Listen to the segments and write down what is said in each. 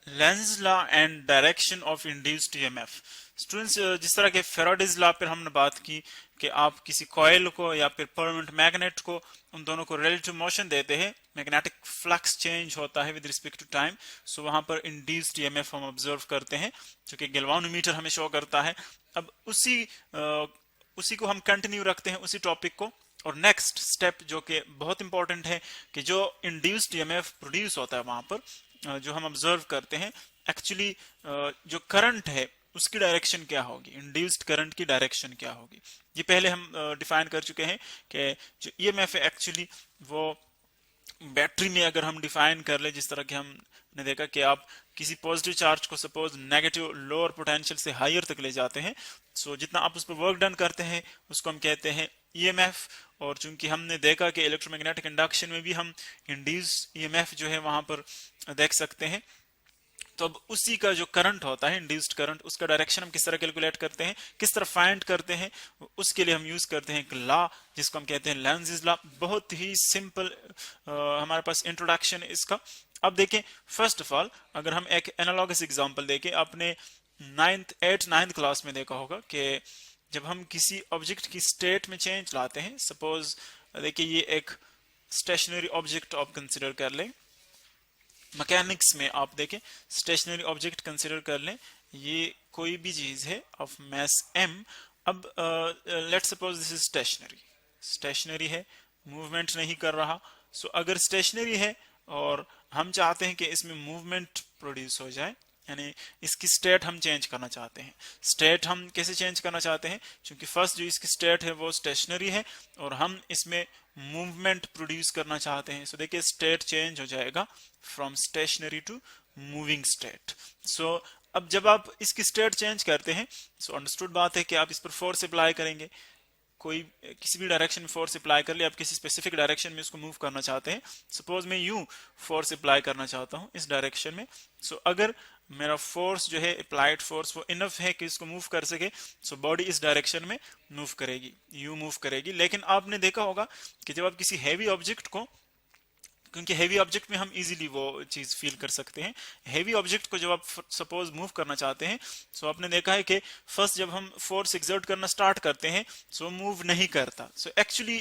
Lenz law and direction of induced EMF. Students, जिस तरह के फेराडेज लॉ पर हमने बात की कि आप किसी कॉइल को या फिर परमानेंट मैग्नेट को, उन दोनों को रिलेटिव मोशन देते हैं, मैग्नेटिक फ्लक्स चेंज होता है विद रिस्पेक्ट टू टाइम, सो वहां पर इंड्यूस्ड ईएमएफ हम ऑब्जर्व करते हैं जो कि गैल्वानोमीटर हमें शो करता है। अब उसी को हम कंटिन्यू रखते हैं, उसी टॉपिक को। और नेक्स्ट स्टेप जो कि बहुत इंपॉर्टेंट है कि जो इंड्यूस्ड ईएमएफ प्रोड्यूस होता है वहां पर, जो हम ऑब्जर्व करते हैं, एक्चुअली जो करंट है उसकी डायरेक्शन क्या होगी, इंड्यूस्ड करंट की डायरेक्शन क्या होगी। ये पहले हम डिफाइन कर चुके हैं कि जो ईएमएफ है एक्चुअली वो बैटरी में अगर हम डिफाइन कर ले, जिस तरह के हमने देखा कि आप किसी पॉजिटिव चार्ज को सपोज नेगेटिव लोअर पोटेंशियल से हायर तक ले जाते हैं, सो जितना आप उस पर वर्क डन करते हैं उसको हम कहते हैं ईएमएफ। और चूंकि हमने देखा कि इलेक्ट्रोमैग्नेटिक इंडक्शन में भी हम इंड्यूस ईएमएफ जो है वहां पर देख सकते हैं, तो अब उसी का जो करंट होता है, इंड्यूस्ड करंट, उसका डायरेक्शन हम किस तरह कैलकुलेट करते हैं, किस तरह फाइंड करते हैं, उसके लिए हम यूज करते हैं एक लॉ जिसको हम कहते हैं लेंज़ लॉ। बहुत ही सिंपल हमारे पास इंट्रोडक्शन है इसका। अब देखें, फर्स्ट ऑफ ऑल अगर हम एक एनालॉगस एग्जांपल देखें, आपने 9th क्लास में देखा होगा कि जब हम किसी ऑब्जेक्ट की स्टेट में चेंज लाते हैं, सपोज देखिए ये एक स्टेशनरी ऑब्जेक्ट आप कंसिडर कर लें, मैकेनिक्स में आप देखें स्टेशनरी ऑब्जेक्ट कंसिडर कर लें, ये कोई भी चीज है ऑफ मास m। अब let's suppose this is stationary है, मूवमेंट नहीं कर रहा। सो अगर स्टेशनरी है और हम चाहते हैं कि इसमें मूवमेंट प्रोड्यूस हो जाए, यानी इसकी स्टेट हम चेंज करना चाहते हैं। स्टेट हम कैसे चेंज करना चाहते हैं, क्योंकि फर्स्ट जो इसकी स्टेट है वो स्टेशनरी है और हम इसमें मूवमेंट प्रोड्यूस करना चाहते हैं। सो देखिए स्टेट चेंज हो जाएगा from stationary to moving state. So अब जब आप इसकी स्टेट चेंज करते हैं, सो अंडरस्टूड बात है कि आप इस पर फोर्स अप्लाई करेंगे, कोई किसी भी डायरेक्शन में फोर्स अप्लाई कर ले, आप किसी स्पेसिफिक डायरेक्शन में इसको मूव करना चाहते हैं। सपोज मैं यूं फोर्स अप्लाई करना चाहता हूं इस डायरेक्शन में, सो अगर मेरा फोर्स जो है अप्लाइड फोर्स वो इनफ है कि इसको मूव कर सके, सो बॉडी इस डायरेक्शन में मूव करेगी, यूं मूव करेगी। लेकिन आपने देखा होगा कि जब आप किसी हैवी ऑब्जेक्ट को, क्योंकि हैवी ऑब्जेक्ट में हम इजीली वो चीज फील कर सकते हैं, हैवी ऑब्जेक्ट को जब आप सपोज मूव करना चाहते हैं, सो आपने देखा है कि फर्स्ट जब हम फोर्स एक्सर्ट करना स्टार्ट करते हैं सो मूव नहीं करता। सो एक्चुअली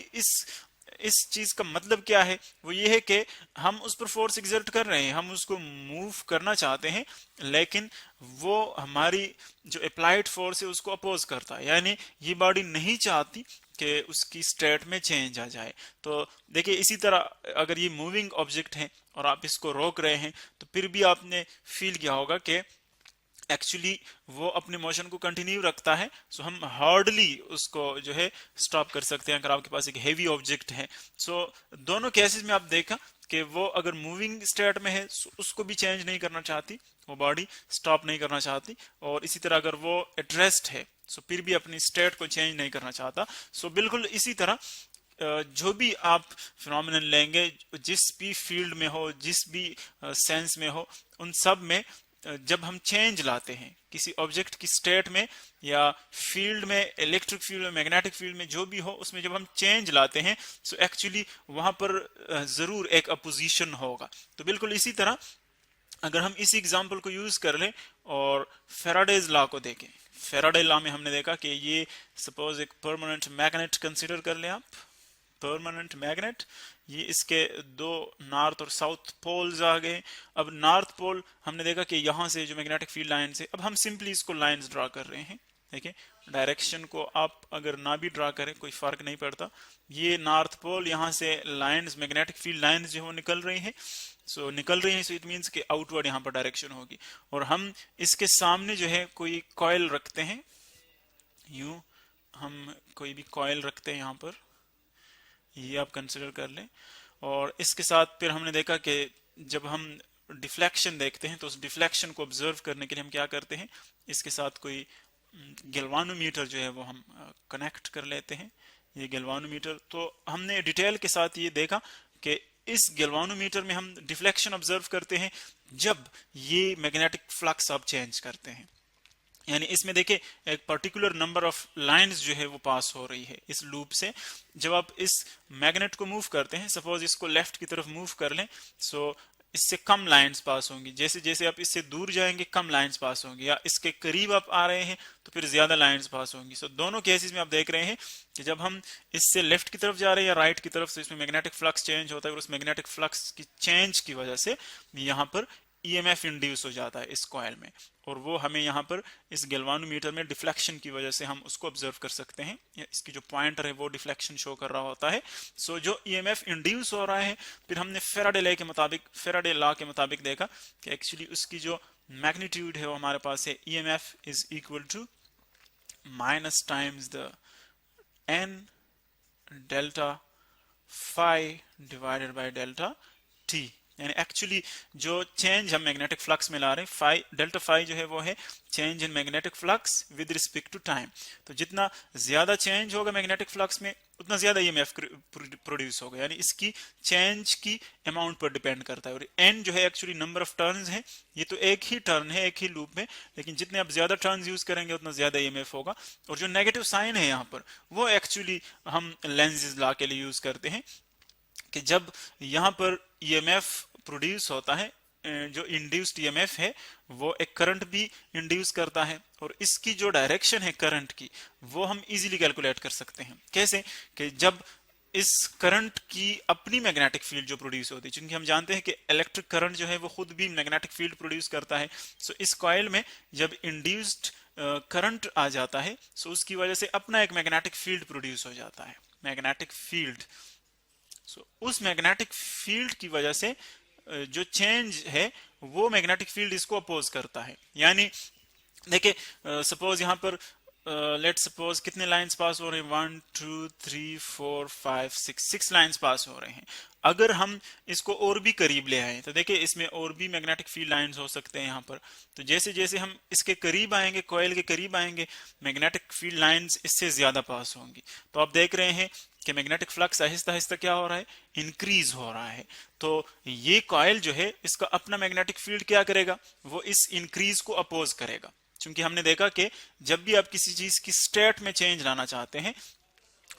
इस चीज का मतलब क्या है, वो ये है कि हम उस पर फोर्स एक्सर्ट कर रहे हैं, हम उसको मूव करना चाहते हैं, लेकिन वो हमारी जो अप्लाइड फोर्स है उसको अपोज करता है, यानी ये बॉडी नहीं चाहती कि उसकी स्टेट में चेंज आ जाए। तो देखिए इसी तरह अगर ये मूविंग ऑब्जेक्ट है और आप इसको रोक रहे हैं, तो फिर भी आपने फील किया होगा कि एक्चुअली वो अपने मोशन को कंटिन्यू रखता है। सो हम हार्डली उसको जो है स्टॉप कर सकते हैं अगर आपके पास एक हेवी ऑब्जेक्ट है। सो दोनों केसेस में आप देखा कि वो अगर मूविंग स्टेट में है उसको भी चेंज नहीं करना चाहती, वो बॉडी स्टॉप नहीं करना चाहती, और इसी तरह अगर वो एट रेस्ट है सो फिर भी अपनी स्टेट को चेंज नहीं करना चाहता। सो बिल्कुल इसी तरह जो भी आप फिनोमिनन लेंगे, जिस भी फील्ड में हो, जिस भी सेंस में हो, उन सब में जब हम चेंज लाते हैं किसी ऑब्जेक्ट की स्टेट में या फील्ड में, इलेक्ट्रिक फील्ड में, मैग्नेटिक फील्ड में, जो भी हो, उसमें जब हम चेंज लाते हैं सो एक्चुअली वहां पर जरूर एक अपोजिशन होगा। तो बिल्कुल इसी तरह अगर हम इसी एग्जांपल को यूज कर लें और फेराडेज लॉ को देखें, फेराडे लॉ में हमने देखा कि ये सपोज एक परमानेंट मैग्नेट कंसीडर कर लें आप, परमानेंट मैग्नेट, ये इसके दो नॉर्थ और साउथ पोल्स आ गए। अब नॉर्थ पोल हमने देखा कि यहाँ से जो मैग्नेटिक फील्ड लाइन से, अब हम सिंपली इसको लाइंस ड्रा कर रहे हैं। देखिए डायरेक्शन को आप अगर ना भी ड्रा करें कोई फर्क नहीं पड़ता, ये नॉर्थ पोल, यहाँ से लाइंस, मैग्नेटिक फील्ड लाइंस जो है वो निकल रही हैं। सो निकल रही है, सो इट मीन्स कि आउटवर्ड यहाँ पर डायरेक्शन होगी। और हम इसके सामने जो है कोई कॉइल रखते हैं, यूं हम कोई भी कॉइल रखते हैं यहाँ पर, ये आप कंसिडर कर लें। और इसके साथ फिर हमने देखा कि जब हम डिफ्लेक्शन देखते हैं तो उस डिफ्लेक्शन को ऑब्जर्व करने के लिए हम क्या करते हैं, इसके साथ कोई गैल्वानोमीटर जो है वो हम कनेक्ट कर लेते हैं, ये गैल्वानोमीटर। तो हमने डिटेल के साथ ये देखा कि इस गैल्वानोमीटर में हम डिफ्लेक्शन ऑब्जर्व करते हैं जब ये मैग्नेटिक फ्लक्स आप चेंज करते हैं, यानी इसमें देखिए एक पर्टिकुलर नंबर ऑफ लाइंस जो है वो पास हो रही है इस लूप से। जब आप इस मैग्नेट को मूव करते हैं, सपोज इसको लेफ्ट की तरफ मूव कर लें, सो इससे कम लाइंस पास होंगी, जैसे जैसे आप इससे दूर जाएंगे कम लाइंस पास होंगी, या इसके करीब आप आ रहे हैं तो फिर ज्यादा लाइंस पास होंगी। सो दोनों केसेस में आप देख रहे हैं कि जब हम इससे लेफ्ट की तरफ जा रहे हैं या राइट की तरफ, तो इसमें मैग्नेटिक फ्लक्स चेंज होता है, और उस मैग्नेटिक फ्लक्स की चेंज की वजह से यहाँ पर ईएमएफ इंड्यूस हो जाता है इस कॉइल में, और वो हमें यहाँ पर इस गैल्वानोमीटर में डिफ्लेक्शन की वजह से हम उसको ऑब्जर्व कर सकते हैं, या इसकी जो पॉइंटर है वो डिफ्लेक्शन शो कर रहा होता है। सो जो ईएमएफ इंड्यूस हो रहा है, फिर हमने फेराडे लॉ के मुताबिक देखा कि एक्चुअली उसकी जो मैग्नीट्यूड है वो हमारे पास है EMF is equal to minus times the N delta phi divided by delta t. यानी एक्चुअली जो चेंज हम मैग्नेटिक फ्लक्स में ला रहे हैं, फाई डेल्टा फाई जो है वो है change in magnetic flux with respect to time. तो जितना ज्यादा चेंज होगा मैग्नेटिक फ्लक्स में उतना ज्यादा ईएमएफ प्रोड्यूस होगा, यानी इसकी चेंज की अमाउंट पर डिपेंड करता है। और एन जो है एक्चुअली नंबर ऑफ टर्न्स है, ये तो एक ही टर्न है एक ही लूप में, लेकिन जितने आप ज्यादा टर्न्स यूज करेंगे उतना ज्यादा ईएमएफ होगा। और जो नेगेटिव साइन है यहाँ पर वो एक्चुअली हम लेंज़ लॉ के लिए यूज करते हैं कि जब यहाँ पर ईएमएफ प्रोड्यूस होता है, जो इंड्यूस्ड ईएमएफ है वो एक करंट भी इंड्यूस करता है, और इसकी जो डायरेक्शन है करंट की वो हम इजीली कैलकुलेट कर सकते हैं। कैसे कि जब इस करंट की अपनी मैग्नेटिक फील्ड जो प्रोड्यूस होती है, क्योंकि हम जानते हैं कि इलेक्ट्रिक करंट जो है वो खुद भी मैग्नेटिक फील्ड प्रोड्यूस करता है। सो इस कॉइल में जब इंड्यूस्ड करंट आ जाता है, सो उसकी वजह से अपना एक मैग्नेटिक फील्ड प्रोड्यूस हो जाता है, मैग्नेटिक फील्ड। सो उस मैग्नेटिक फील्ड की वजह से जो चेंज है वो मैग्नेटिक फील्ड इसको अपोज करता है। यानी देखिए सपोज यहाँ पर लेट सपोज कितने लाइंस पास हो रहे हैं, 1 2 3 4 5 6 लाइंस पास हो रहे हैं। अगर हम इसको और भी करीब ले आए तो देखिए इसमें और भी मैग्नेटिक फील्ड लाइंस हो सकते हैं यहाँ पर। तो जैसे जैसे हम इसके करीब आएंगे, कॉइल के करीब आएंगे, मैग्नेटिक फील्ड लाइंस इससे ज्यादा पास होंगी। तो आप देख रहे हैं कि मैग्नेटिक फ्लक्स आहिस्ता आहिस्ता क्या हो रहा है, इंक्रीज हो रहा है। तो ये कॉइल जो है इसका अपना मैग्नेटिक फील्ड क्या करेगा, वो इस इंक्रीज को अपोज करेगा। क्योंकि हमने देखा कि जब भी आप किसी चीज की स्टेट में चेंज लाना चाहते हैं,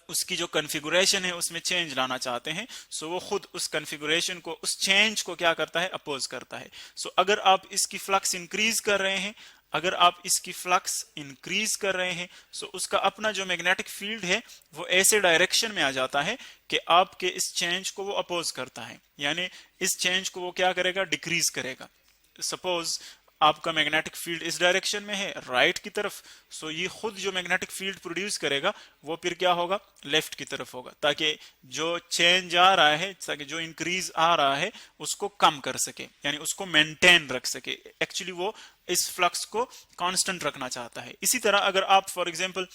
उसकी जो कॉन्फ़िगरेशन है उसमें चेंज लाना चाहते हैं, सो वो खुद उस कॉन्फ़िगरेशन को, उस चेंज को क्या करता है, अपोज करता है। सो अगर आप इसकी फ्लक्स इंक्रीज कर रहे हैं, अगर आप इसकी फ्लक्स इंक्रीज कर रहे हैं, सो उसका अपना जो मैग्नेटिक फील्ड है वो ऐसे डायरेक्शन में आ जाता है कि आपके इस चेंज को वो अपोज करता है, यानी इस चेंज को वो क्या करेगा, डिक्रीज करेगा। सपोज आपका मैग्नेटिक फील्ड इस डायरेक्शन में है राइट की तरफ, सो ये खुद जो मैग्नेटिक फील्ड प्रोड्यूस करेगा वो फिर क्या होगा, लेफ्ट की तरफ होगा, ताकि जो चेंज आ रहा है, ताकि जो इंक्रीज आ रहा है उसको कम कर सके, यानी उसको मेंटेन रख सके। एक्चुअली वो इस फ्लक्स को कांस्टेंट रखना चाहता है। इसी तरह अगर आप फॉर एग्जांपल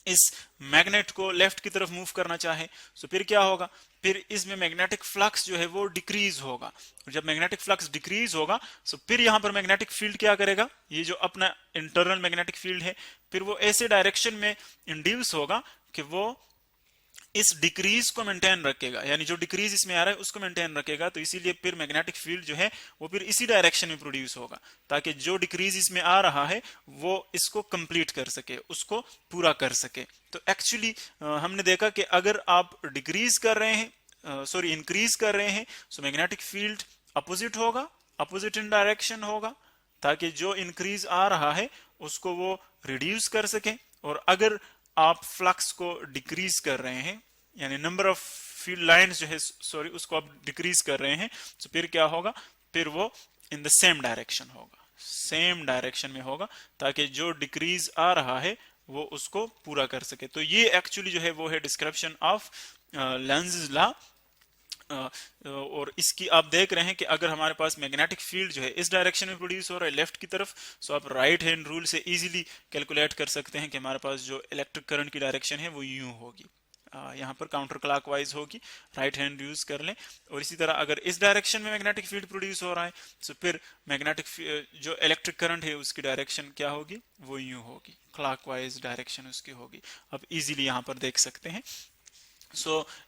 इस मैग्नेट को लेफ्ट की तरफ मूव करना चाहे, तो फिर क्या होगा, फिर इसमें मैग्नेटिक फ्लक्स जो है वो डिक्रीज होगा। और जब मैग्नेटिक फ्लक्स डिक्रीज होगा, तो फिर यहां पर मैग्नेटिक फील्ड क्या करेगा, ये जो अपना इंटरनल मैग्नेटिक फील्ड है, फिर वो ऐसे डायरेक्शन में इंड्यूस होगा कि वो इस डिक्रीज को मेंटेन रखेगा, यानी जो डिक्रीज इसमें आ रहा है उसको मेंटेन रखेगा। तो इसीलिए फिर मैग्नेटिक फील्ड जो है वो फिर इसी डायरेक्शन में प्रोड्यूस होगा, ताकि जो डिक्रीज इसमें आ रहा है वो इसको कंप्लीट कर सके, उसको पूरा कर सके। तो एक्चुअली हमने देखा कि अगर आप डिक्रीज कर रहे हैं, इंक्रीज कर रहे हैं, सो मैग्नेटिक फील्ड अपोजिट होगा, अपोजिट इन डायरेक्शन होगा, ताकि जो इंक्रीज आ रहा है उसको वो रिड्यूस कर सके। और अगर आप फ्लक्स को डिक्रीज कर रहे हैं, यानी नंबर ऑफ फील्ड लाइंस जो है उसको आप डिक्रीज कर रहे हैं, तो फिर क्या होगा, फिर वो इन द सेम डायरेक्शन होगा, सेम डायरेक्शन में होगा, ताकि जो डिक्रीज आ रहा है वो उसको पूरा कर सके। तो ये एक्चुअली जो है वो है डिस्क्रिप्शन ऑफ लेंज़ लॉ। और इसकी आप देख रहे हैं कि अगर हमारे पास मैग्नेटिक फील्ड जो है इस डायरेक्शन में प्रोड्यूस हो रहा है लेफ्ट की तरफ, सो आप राइट हैंड रूल से इजीली कैलकुलेट कर सकते हैं कि हमारे पास जो इलेक्ट्रिक करंट की डायरेक्शन है वो यूं होगी, यहाँ पर काउंटर क्लॉकवाइज होगी, राइट हैंड यूज कर लें। और इसी तरह अगर इस डायरेक्शन में मैग्नेटिक फील्ड प्रोड्यूस हो रहा है, तो फिर मैग्नेटिक जो इलेक्ट्रिक करंट है उसकी डायरेक्शन क्या होगी, वो यूं होगी, क्लॉकवाइज डायरेक्शन उसकी होगी। आप इजीली यहाँ पर देख सकते हैं।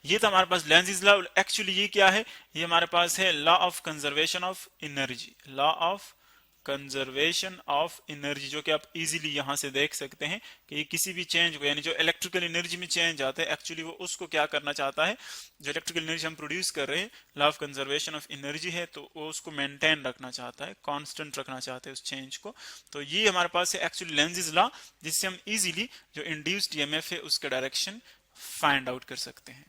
ये था हमारे पास लेंज़ लॉ। एक्चुअली ये क्या है, ये हमारे पास है law of conservation of energy, law of conservation of energy, जो कि आप इजीली यहां से देख सकते हैं कि ये किसी भी चेंज को, यानी जो इलेक्ट्रिकल एनर्जी में चेंज आता है एक्चुअली वो उसको क्या करना चाहता है, जो इलेक्ट्रिकल एनर्जी हम प्रोड्यूस कर रहे हैं, law of conservation of energy है, तो वो उसको मेंटेन रखना चाहता है, कांस्टेंट रखना चाहते हैं उस चेंज को। तो ये हमारे पास है एक्चुअली लेंज़ेस लॉ, जिससे हम इजीली जो इंड्यूस्ड ईएमएफ है उसका डायरेक्शन फाइंड आउट कर सकते हैं।